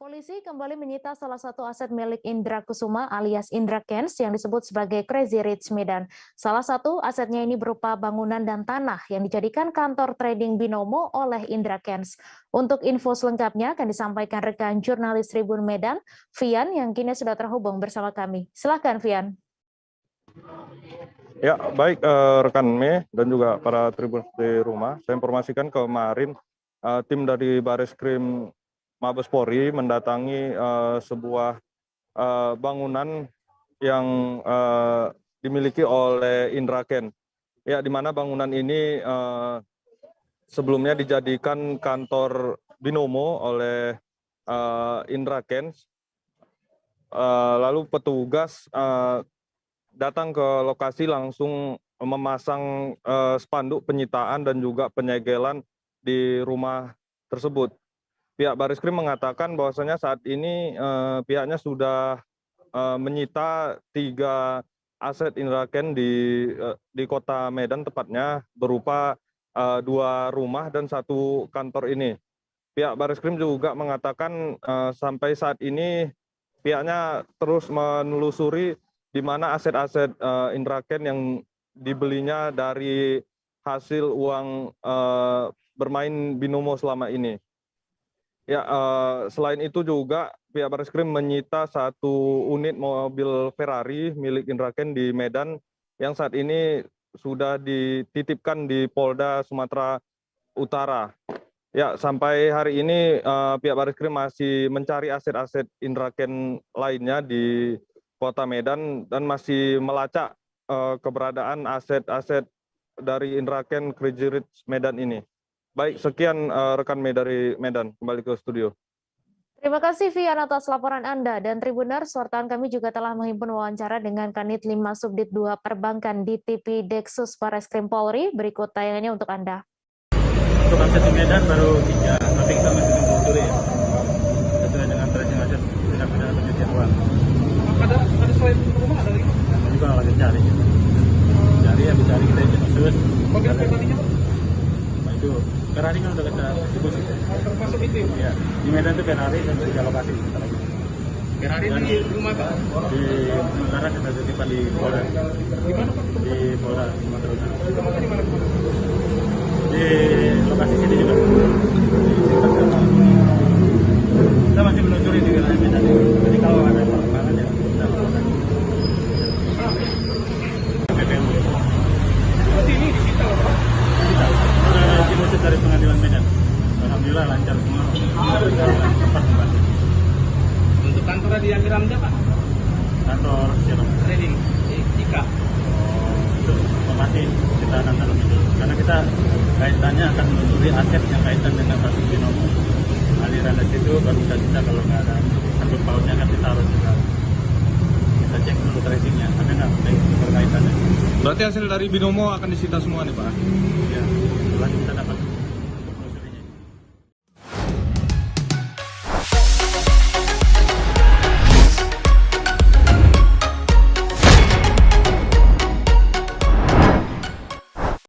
Polisi kembali menyita salah satu aset milik Indra Kusuma alias Indra Kents yang disebut sebagai Crazy Rich Medan. Salah satu asetnya ini berupa bangunan dan tanah yang dijadikan kantor trading binomo oleh Indra Kents. Untuk info selengkapnya akan disampaikan rekan jurnalis Tribun Medan, Vian, yang kini sudah terhubung bersama kami. Silakan, Vian. Ya, baik rekan Me dan juga para Tribun di rumah. Saya informasikan kemarin tim dari Bareskrim Mabes Polri mendatangi sebuah bangunan yang dimiliki oleh Indra Kents. Ya, di mana bangunan ini sebelumnya dijadikan kantor binomo oleh Indra Kents. Lalu petugas datang ke lokasi langsung memasang spanduk penyitaan dan juga penyegelan di rumah tersebut. Pihak Bareskrim mengatakan bahwasanya saat ini pihaknya sudah menyita 3 aset Indra Kents di kota Medan, tepatnya berupa 2 rumah dan 1 kantor ini. Pihak Bareskrim juga mengatakan sampai saat ini pihaknya terus menelusuri di mana aset-aset Indra Kents yang dibelinya dari hasil uang bermain binomo selama ini. Ya, selain itu juga pihak Bareskrim menyita 1 unit mobil Ferrari milik Indra Kents di Medan yang saat ini sudah dititipkan di Polda Sumatera Utara. Ya, sampai hari ini pihak Bareskrim masih mencari aset-aset Indra Kents lainnya di Kota Medan dan masih melacak keberadaan aset-aset dari Indra Kents Crazy Rich Medan ini. Baik, sekian rekan Me dari Medan, kembali ke studio. Terima kasih Vian atas laporan Anda, dan Tribuners, wartawan kami juga telah menghimpun wawancara dengan Kanit 5 Subdit 2 Perbankan di TV Deksus Bareskrim Polri. Berikut tayangannya untuk Anda. Untuk aset di Medan baru 3, tapi kita masih menelusuri ya. Sesuai dengan tracing aset tindak pidana pencucian uang. Ada selain rumah ada lagi? Kami juga lagi cari. Cari ya, dicari kita izin khusus. Mobil Ferrari-nya Pak? Itu Ferrari kan udah kita distribusi. Termasuk itu ya? Ya, di Medan itu Ferrari sampai 3 lokasi. Ferrari di rumah Pak? Di sementara kita titipkan di Polda. Di mana Pak? Di Polda Sumatera Utara. Tempatnya di mana? Di lokasi sini juga. Kita masih menelusuri di wilayah Medan. Jadi kalau ada perkembangan ya kita lakukan. PPM. Berarti ini disita loh Pak? Kita sudah diproses dari pengadilan Medan. Alhamdulillah lancar semua. Kita tepat membantu. Untuk kantornya di Amiramda Pak? Kantor siapa? Trading di Cika. Itu lokasi kita akan dalami dulu. Karena kita kaitannya akan menelusuri aset yang kaitan dengan kasus binomo. Aliran dari situ baru kita kalau nggak ada sangkut pautnya kan kita harus juga kita cek dulu tracingnya ada nggak berkaitannya. Berarti hasil dari binomo akan disita semua nih Pak? Ya, setelah kita dapat